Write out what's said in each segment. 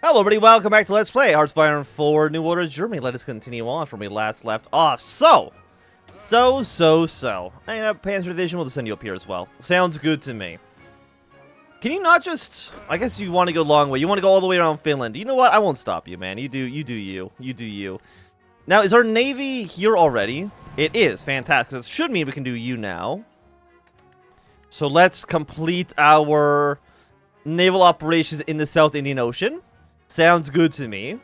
Hello everybody, welcome back to Let's Play Hearts of Iron 4 New Order Germany. Let us continue on from where we last left off. So. I have Panzer Division, we'll just send you up here as well. Sounds good to me. Can you not just... I guess you want to go a long way. You want to go all the way around Finland. You know what? I won't stop you, man. You do you. Now, is our Navy here already? It is. Fantastic. It should mean we can do you now. So let's complete our naval operations in the South Indian Ocean. Sounds good to me.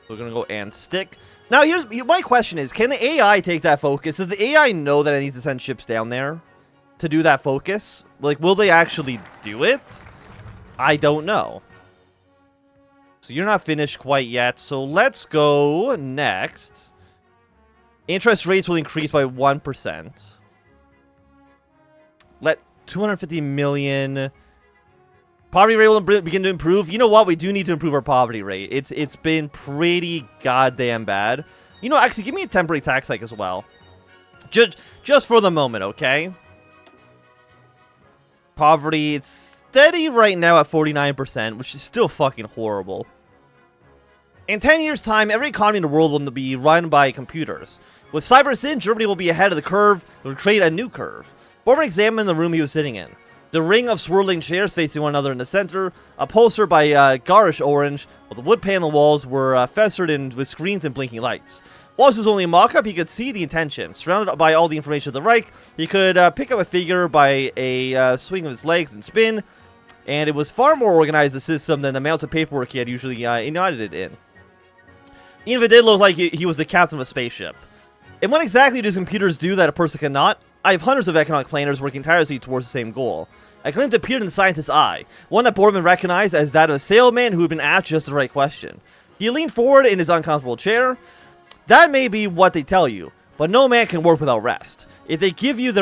We're gonna go and stick. Now, here's my question is, can the AI take that focus? Does the AI know that it needs to send ships down there to do that focus? Like, will they actually do it? I don't know. So you're not finished quite yet. So let's go next. Interest rates will increase by 1%. Let 250 million... Poverty rate will begin to improve. You know what? We do need to improve our poverty rate. It's been pretty goddamn bad. You know, actually, give me a temporary tax hike as well. Just for the moment, okay? Poverty, it's steady right now at 49%, which is still fucking horrible. In 10 years' time, every economy in the world will be run by computers. With Cybersyn, Germany will be ahead of the curve. It will create a new curve. Bormann examined the room he was sitting in. The ring of swirling chairs facing one another in the center, a poster by garish orange, while the wood panel walls were festered with screens and blinking lights. Whilst it was only a mock-up, he could see the intention. Surrounded by all the information of the Reich, he could pick up a figure by a swing of his legs and spin, and it was far more organized a system than the amounts of paperwork he had usually united it in. Invade did look like he was the captain of a spaceship. And what exactly do computers do that a person cannot? I have hundreds of economic planners working tirelessly towards the same goal. A glint appeared in the scientist's eye, one that Bormann recognized as that of a salesman who had been asked just the right question. He leaned forward in his uncomfortable chair. That may be what they tell you, but no man can work without rest. If they give you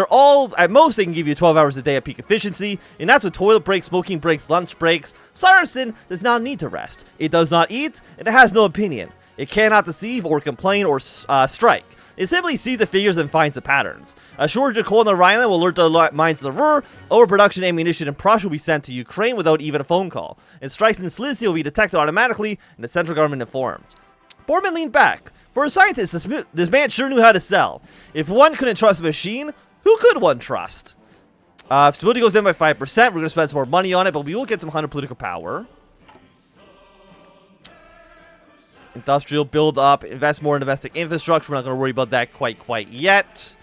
at most they can give you 12 hours a day at peak efficiency, and that's with toilet breaks, smoking breaks, lunch breaks. Cybersyn does not need to rest. It does not eat, and it has no opinion. It cannot deceive or complain or strike. It simply sees the figures and finds the patterns. A shortage of coal in the Rhineland will alert the mines of the Ruhr. Overproduction ammunition in Prussia will be sent to Ukraine without even a phone call. And strikes in Silesia will be detected automatically, and the central government informed. Bormann leaned back. For a scientist, this man sure knew how to sell. If one couldn't trust a machine, who could one trust? If stability goes down by 5%, we're going to spend some more money on it, but we will get some 100 political power. Industrial build up, invest more in domestic infrastructure. We're not going to worry about that quite yet.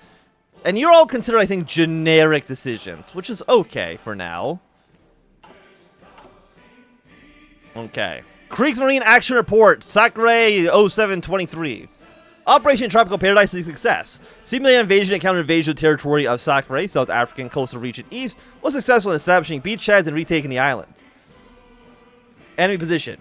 And you're all considered, I think, generic decisions, which is okay for now. Okay. Kriegsmarine Action Report, Sakre 0723. Operation Tropical Paradise is a success. Simulated invasion and counter-invasion of the territory of Sakre, South African coastal region east, was successful in establishing beachheads and retaking the island. Enemy position.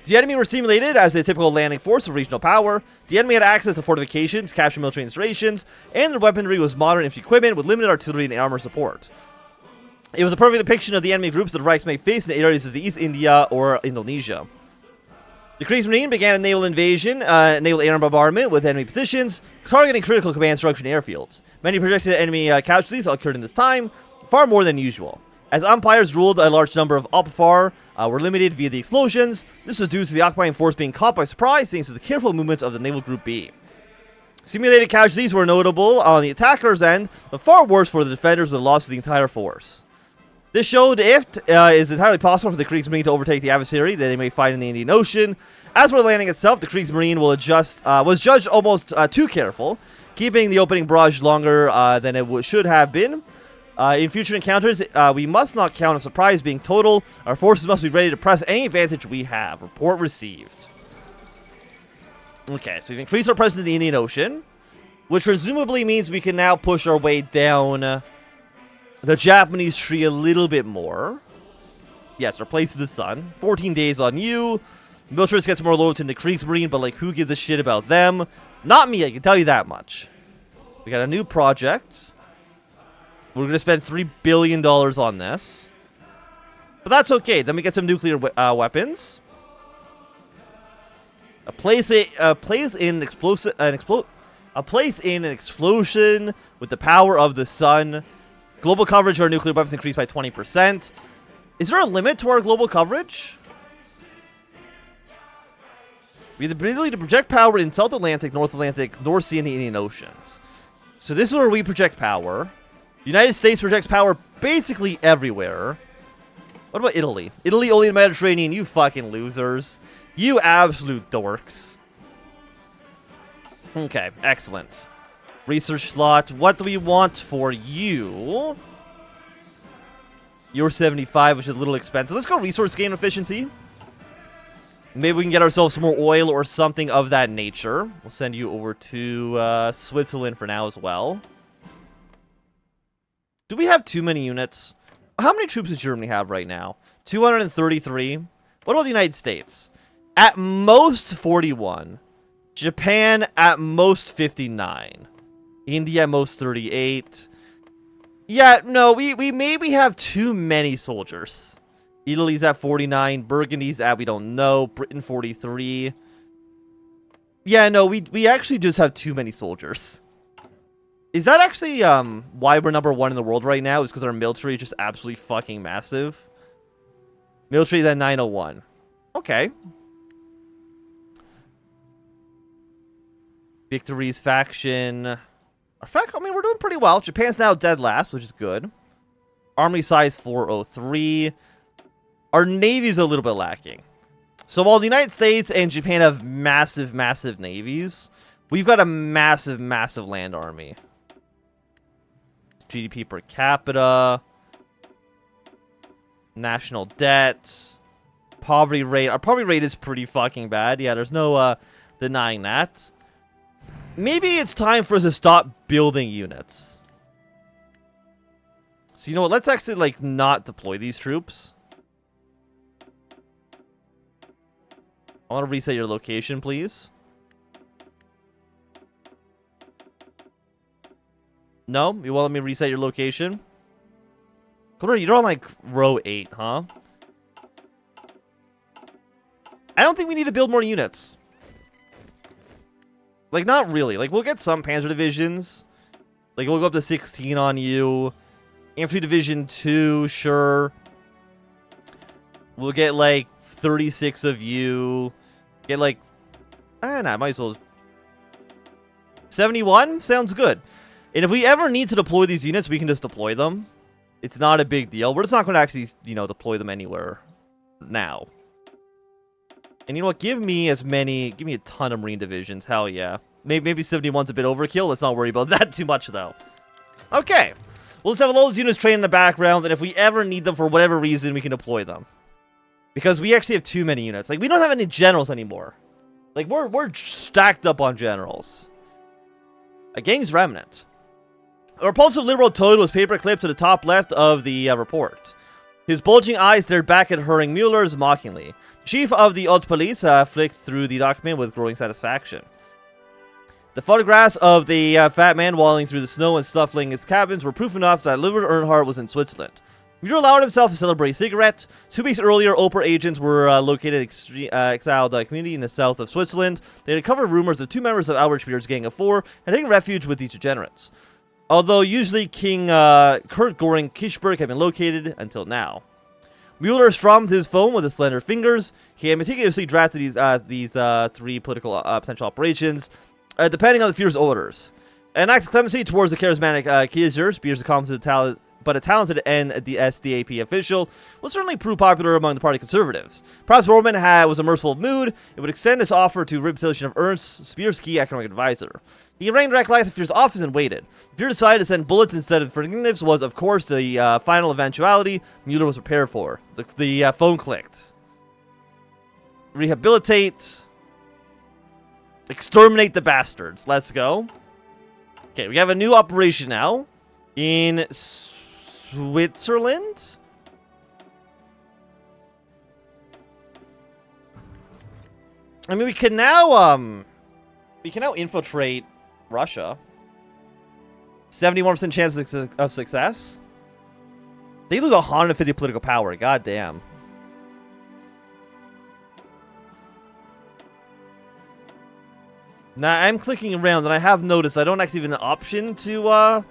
The enemy were simulated as a typical landing force of regional power. The enemy had access to fortifications, captured military installations, and their weaponry was modern infantry equipment with limited artillery and armor support. It was a perfect depiction of the enemy groups that the Reichs may face in the areas of the East India or Indonesia. The Kriegsmarine began a naval invasion, naval air bombardment with enemy positions, targeting critical command structure and airfields. Many projected enemy casualties occurred in this time, far more than usual. As umpires ruled, a large number of Opfer were limited via the explosions. This was due to the occupying force being caught by surprise thanks to the careful movements of the Naval Group B. Simulated casualties were notable on the attacker's end, but far worse for the defenders with the loss of the entire force. This showed if it is entirely possible for the Kriegsmarine to overtake the adversary that they may fight in the Indian Ocean. As for the landing itself, the Kriegsmarine was judged almost too careful, keeping the opening barrage longer than it should have been. In future encounters, we must not count on surprise being total. Our forces must be ready to press any advantage we have. Report received. Okay, so we've increased our presence in the Indian Ocean, which presumably means we can now push our way down the Japanese tree a little bit more. Yes, our place in the sun. 14 days on you. Militaries gets more loyal to the Kriegsmarine, but like, who gives a shit about them? Not me, I can tell you that much. We got a new project. We're going to spend $3 billion on this. But that's okay. Then we get some nuclear weapons. A place in an explosion with the power of the sun. Global coverage of our nuclear weapons increased by 20%. Is there a limit to our global coverage? We have the ability to project power in South Atlantic, North Atlantic, North Sea, and the Indian Oceans. So this is where we project power. The United States projects power basically everywhere. What about Italy? Italy only in the Mediterranean, you fucking losers. You absolute dorks. Okay, excellent. Research slot. What do we want for you? You're 75, which is a little expensive. Let's go resource gain efficiency. Maybe we can get ourselves some more oil or something of that nature. We'll send you over to Switzerland for now as well. Do we have too many units? How many troops does Germany have right now? 233. What about the United States? At most 41. Japan at most 59. India at most 38. Yeah, no, we maybe have too many soldiers. Italy's at 49. Burgundy's at, we don't know. Britain 43. Yeah, no, we actually just have too many soldiers. Is that actually why we're #1 in the world right now? Is because our military is just absolutely fucking massive? Military is at 901. Okay. Victories faction. I mean, we're doing pretty well. Japan's now dead last, which is good. Army size 403. Our Navy's a little bit lacking. So while the United States and Japan have massive, massive navies, we've got a massive, massive land army. GDP per capita. National debt. Poverty rate. Our poverty rate is pretty fucking bad. Yeah, there's no denying that. Maybe it's time for us to stop building units. So you know what? Let's actually, like, not deploy these troops. I want to reset your location, please. No? You won't let me reset your location? You're on, like, row 8, huh? I don't think we need to build more units. Like, not really. Like, we'll get some Panzer Divisions. Like, we'll go up to 16 on you. Infantry Division 2, sure. We'll get, like, 36 of you. Get, like... I might as well... 71? Sounds good. And if we ever need to deploy these units, we can just deploy them. It's not a big deal. We're just not going to actually, you know, deploy them anywhere now. And you know what? Give me a ton of Marine Divisions. Hell yeah. Maybe 71's a bit overkill. Let's not worry about that too much, though. Okay. Well, let's have all those units trained in the background, and if we ever need them for whatever reason, we can deploy them. Because we actually have too many units. Like, we don't have any generals anymore. Like, we're stacked up on generals. A Gang's Remnant. A repulsive liberal toad was paperclipped to the top left of the report. His bulging eyes stared back at hurrying Muellers mockingly. The chief of the Altpolice flicked through the document with growing satisfaction. The photographs of the fat man walling through the snow and snuffling his cabins were proof enough that Ludwig Earnhardt was in Switzerland. Mueller allowed himself to celebrate a cigarette. 2 weeks earlier, Oprah agents were located in exiled community in the south of Switzerland. They had uncovered rumors of 2 members of Albert Speer's Gang of 4 had taken refuge with these degenerates. Although usually King Kurt Goring Kirchberg had been located until now. Mueller strummed his phone with his slender fingers. He had meticulously drafted these 3 political potential operations, depending on the Führer's orders. An act of clemency towards the charismatic Kaiser, Speer's competent talent, but a talented NSDAP official, will certainly prove popular among the party conservatives. Perhaps Roman was a merciful mood. It would extend this offer to rehabilitation of Ernst, Speer's key economic advisor. He rang direct light to Führer's office and waited. Führer decided to send bullets instead of forgiveness was, of course, the final eventuality Mueller was prepared for. The phone clicked. Rehabilitate. Exterminate the bastards. Let's go. Okay, we have a new operation now. In Switzerland? I mean, we can now infiltrate Russia. 71% chance of success. They lose 150 political power. God damn. Now, I'm clicking around, and I have noticed I don't actually have an option to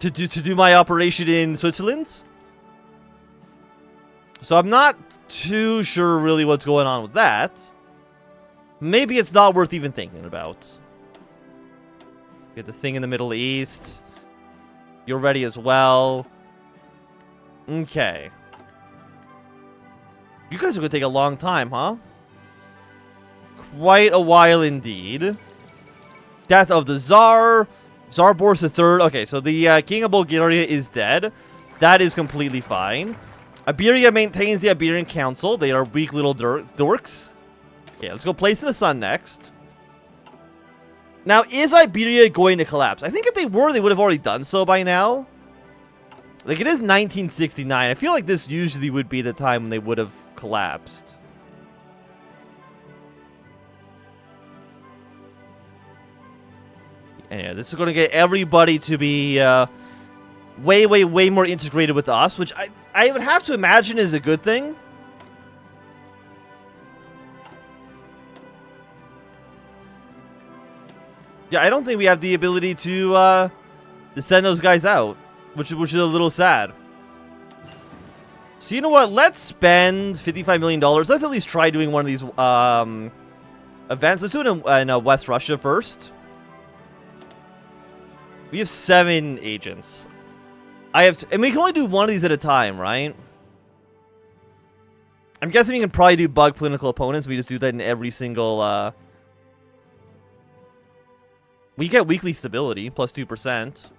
do my operation in Switzerland. So I'm not too sure really what's going on with that. Maybe it's not worth even thinking about. Get the thing in the Middle East. You're ready as well. Okay. You guys are going to take a long time, huh? Quite a while indeed. Death of the Tsar. Tsar Boris III. Okay, so the King of Bulgaria is dead. That is completely fine. Iberia maintains the Iberian Council. They are weak little dorks. Okay, let's go place in the sun next. Now, is Iberia going to collapse? I think if they were, they would have already done so by now. Like, it is 1969. I feel like this usually would be the time when they would have collapsed. And yeah, this is going to get everybody to be way more integrated with us, which I would have to imagine is a good thing. Yeah, I don't think we have the ability to send those guys out, which is a little sad. So you know what? Let's spend $55 million. Let's at least try doing one of these events. Let's do it in West Russia first. We have 7 agents. And we can only do one of these at a time, right? I'm guessing we can probably do bug political opponents. We just do that in every single... We get weekly stability, plus 2%.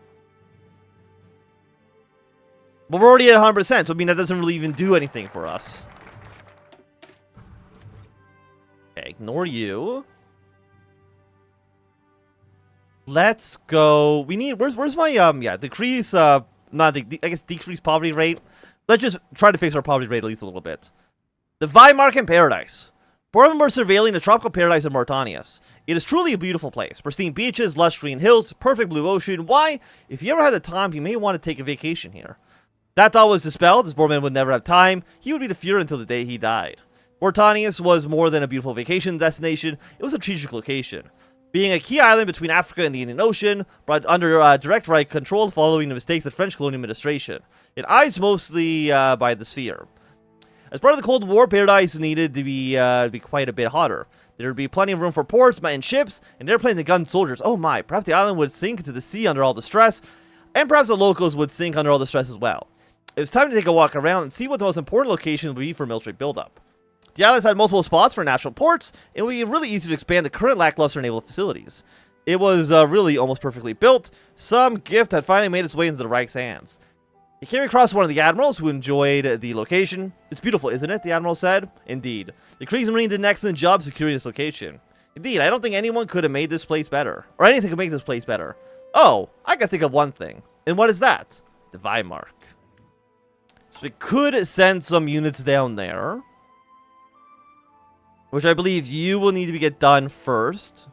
But we're already at 100%, so I mean, that doesn't really even do anything for us. Okay, ignore you. Let's go. We need... Where's my, yeah, decrease, I guess decrease poverty rate. Let's just try to fix our poverty rate at least a little bit. The Weimar Paradise. Born we're surveilling the tropical paradise of Mauritanias. It is truly a beautiful place. Pristine beaches, lush green hills, perfect blue ocean. Why? If you ever had the time, you may want to take a vacation here. That thought was dispelled. This poor man would never have time. He would be the Fuhrer until the day he died. Mauritanias was more than a beautiful vacation destination. It was a strategic location. Being a key island between Africa and the Indian Ocean, brought under direct right control following the mistakes of the French colonial administration. It eyes mostly by the sphere. As part of the Cold War, Paradise needed to be quite a bit hotter. There would be plenty of room for ports, and ships, and airplanes and gun soldiers. Oh my, perhaps the island would sink into the sea under all the stress, and perhaps the locals would sink under all the stress as well. It was time to take a walk around and see what the most important location would be for military buildup. The islands had multiple spots for national ports, and it would be really easy to expand the current lackluster naval facilities. It was really almost perfectly built. Some gift had finally made its way into the Reich's hands. He came across one of the admirals who enjoyed the location. It's beautiful, isn't it? The admiral said. Indeed. The Kriegsmarine did an excellent job securing this location. Indeed, I don't think anyone could have made this place better. Or anything could make this place better. Oh, I can think of one thing. And what is that? The Weimar. So we could send some units down there. Which I believe you will need to get done first.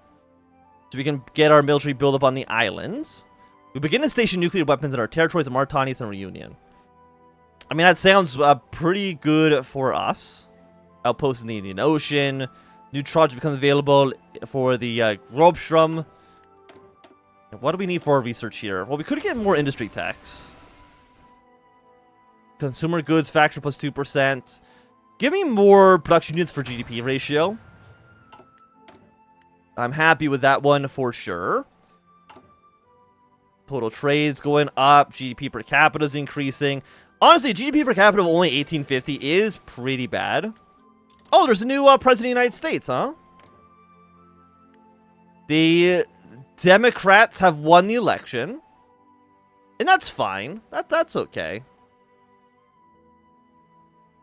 So we can get our military buildup on the islands. We begin to station nuclear weapons in our territories of Mauritanias and Reunion. I mean, that sounds pretty good for us. Outposts in the Indian Ocean. New tribes becomes available for the Grobstrom. What do we need for our research here? Well, we could get more industry tax. Consumer goods factor plus 2%. Give me more production units for GDP ratio. I'm happy with that one for sure. Total trade's going up. GDP per capita is increasing. Honestly, GDP per capita of only 1850 is pretty bad. Oh, there's a new president of the United States, huh? The Democrats have won the election. And that's fine. That's okay.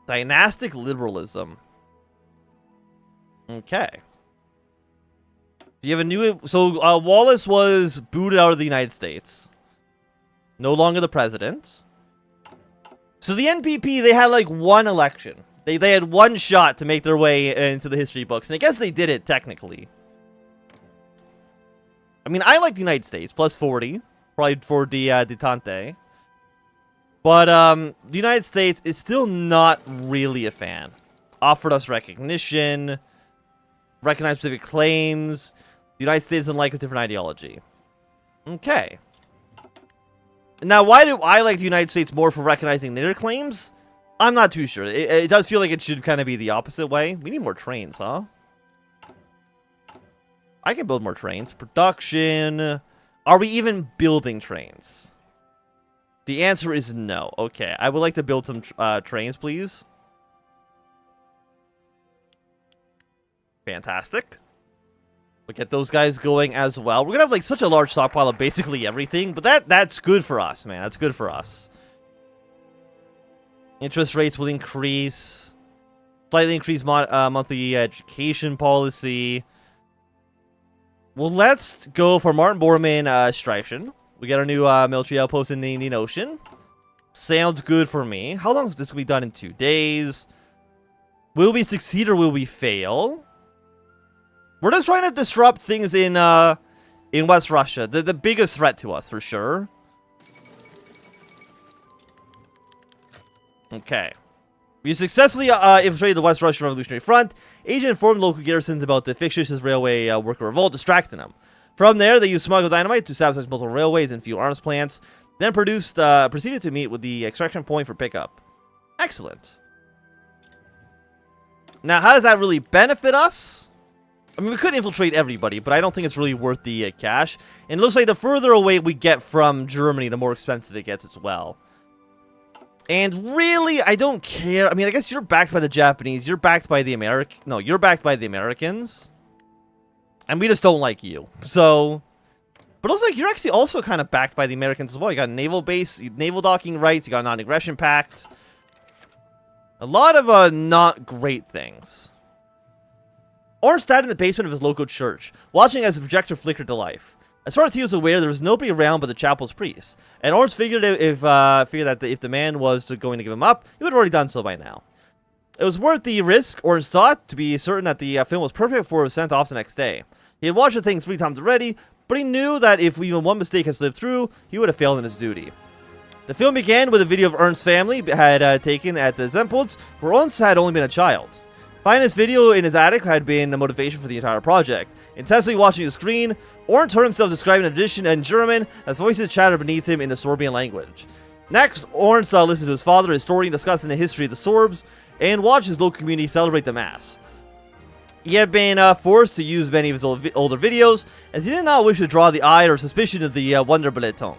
Dynastic liberalism. Okay. You have a new... So, Wallace was booted out of the United States. No longer the president. So, the NPP, they had, like, one election. They had one shot to make their way into the history books. And I guess they did it, technically. I mean, I like the United States. Plus 40. Probably for the detente. But, the United States is still not really a fan. Offered us recognition. Recognized specific claims. The United States doesn't like a different ideology. Okay. Now, why do I like the United States more for recognizing their claims? I'm not too sure. It does feel like it should kind of be the opposite way. We need more trains, huh? I can build more trains. Production. Are we even building trains? The answer is no. Okay, I would like to build some trains, please. Fantastic. We'll get those guys going as well. We're gonna have like such a large stockpile of basically everything, but that's good for us, man. That's good for us. Interest rates will increase. Slightly increase monthly education policy. Well, let's go for Martin Bormann extraction. We get our new military outpost in the Indian Ocean. Sounds good for me. How long is this going to be done in 2 days? Will we succeed or will we fail? We're just trying to disrupt things in West Russia. The biggest threat to us, for sure. Okay. We successfully infiltrated the West Russian Revolutionary Front. Agent informed local garrisons about the fictitious railway worker revolt, distracting them. From there, they used smuggled dynamite to sabotage multiple railways and few arms plants. Then proceeded to meet with the extraction point for pickup. Excellent. Now, how does that really benefit us? I mean, we could infiltrate everybody, but I don't think it's really worth the cash. And it looks like the further away we get from Germany, the more expensive it gets as well. And really, I don't care. I mean, I guess you're backed by the Japanese. You're backed by the No, you're backed by the Americans. And we just don't like you. So, but it looks like you're actually also kind of backed by the Americans as well. You got a naval base, naval docking rights. You got a non-aggression pact. A lot of not great things. Orange sat in the basement of his local church, watching as the projector flickered to life. As far as he was aware, there was nobody around but the chapel's priest, and Orange figured that if the man was going to give him up, he would have already done so by now. It was worth the risk, Orange thought, to be certain that the film was perfect before it was sent off the next day. He had watched the thing 3 times already, but he knew that if even one mistake had slipped through, he would have failed in his duty. The film began with a video of Ernst's family had taken at the Zempels, where Ernst had only been a child. Finding this video in his attic had been a motivation for the entire project. Intensely watching the screen, Orange heard himself describing an edition in German as voices chattered beneath him in the Sorbian language. Next, Orange listened to his father, a historian discussing the history of the Sorbs, and watched his local community celebrate the Mass. He had been forced to use many of his older videos, as he did not wish to draw the eye or suspicion of the Wunderblättung.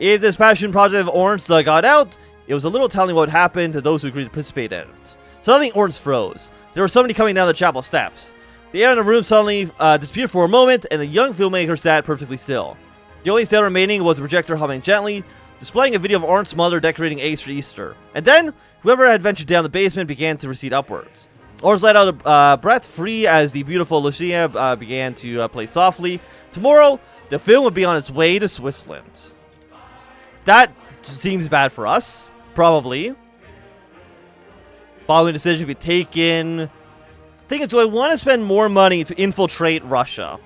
If this passion project of Orange got out, it was a little telling what happened to those who agreed to participate in it. Suddenly, Orange froze. There was somebody coming down the chapel steps. The air in the room suddenly disappeared for a moment, and the young filmmaker sat perfectly still. The only sound remaining was the projector humming gently, displaying a video of Orange's mother decorating eggs for Easter. And then, whoever had ventured down the basement began to recede upwards. Orange let out a breath free as the beautiful Lucia began to play softly. Tomorrow, the film would be on its way to Switzerland. That seems bad for us. Probably. Following decision to be taken. Thing is, do I want to spend more money to infiltrate Russia?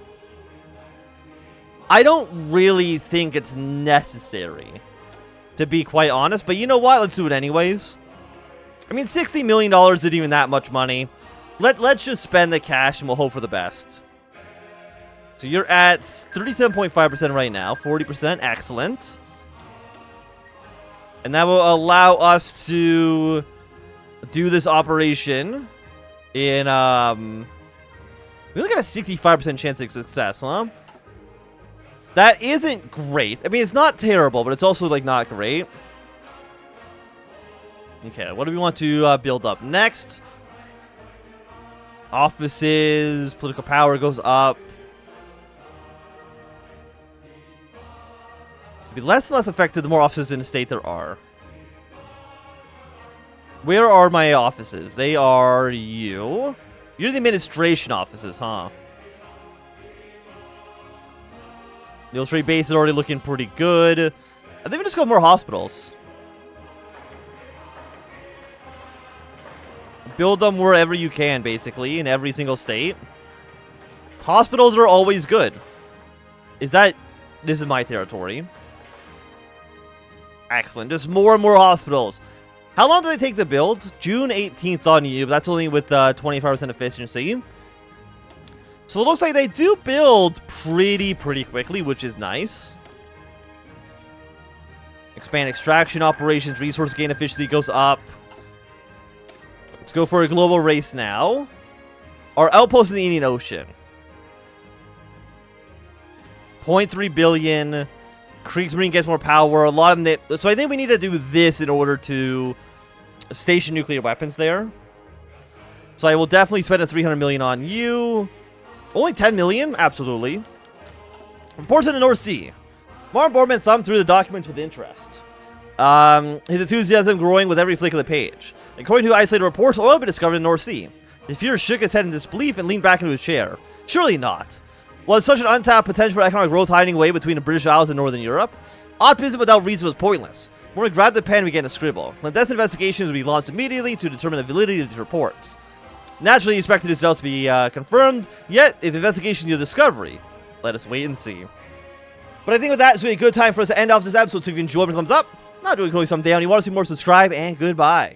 I don't really think it's necessary, to be quite honest. But you know what? Let's do it anyways. I mean, $60 million isn't even that much money. Let's just spend the cash and we'll hope for the best. So you're at 37.5% right now. 40%. Excellent. And that will allow us to do this operation in, we look at a 65% chance of success, huh? That isn't great. I mean, it's not terrible, but it's also, like, not great. Okay, what do we want to build up next? Offices, political power goes up. Be less and less affected the more offices in the state there are. Where are my offices? They are you. You're the administration offices, huh? Military base is already looking pretty good. I think we just go more hospitals. Build them wherever you can, basically, in every single state. Hospitals are always good. This is my territory. Excellent. Just more and more hospitals. How long do they take to build? June 18th on you, but that's only with 25% efficiency. So it looks like they do build pretty quickly, which is nice. Expand extraction operations. Resource gain efficiency goes up. Let's go for a global race now. Our outpost in the Indian Ocean. 0.3 billion. Kriegsmarine gets more power. A lot of them. So I think we need to do this in order to station nuclear weapons there. So I will definitely spend a 300 million on you. Only 10 million? Absolutely. Reports in the North Sea. Martin Bormann thumbed through the documents with interest. His enthusiasm growing with every flick of the page. According to isolated reports, oil had been discovered in the North Sea. The Fuhrer shook his head in disbelief and leaned back into his chair. Surely not. Was such an untapped potential for economic growth hiding away between the British Isles and Northern Europe? Optimism without reason was pointless. Morgan grabbed the pen and began to scribble. Clandestine investigations would be launched immediately to determine the validity of these reports. Naturally, he expected his doubts to be confirmed, yet, if investigation is a discovery, let us wait and see. But I think with that, it's really a good time for us to end off this episode, so if you enjoyed, thumbs up. Not doing close, thumb down. You want to see more, subscribe, and goodbye.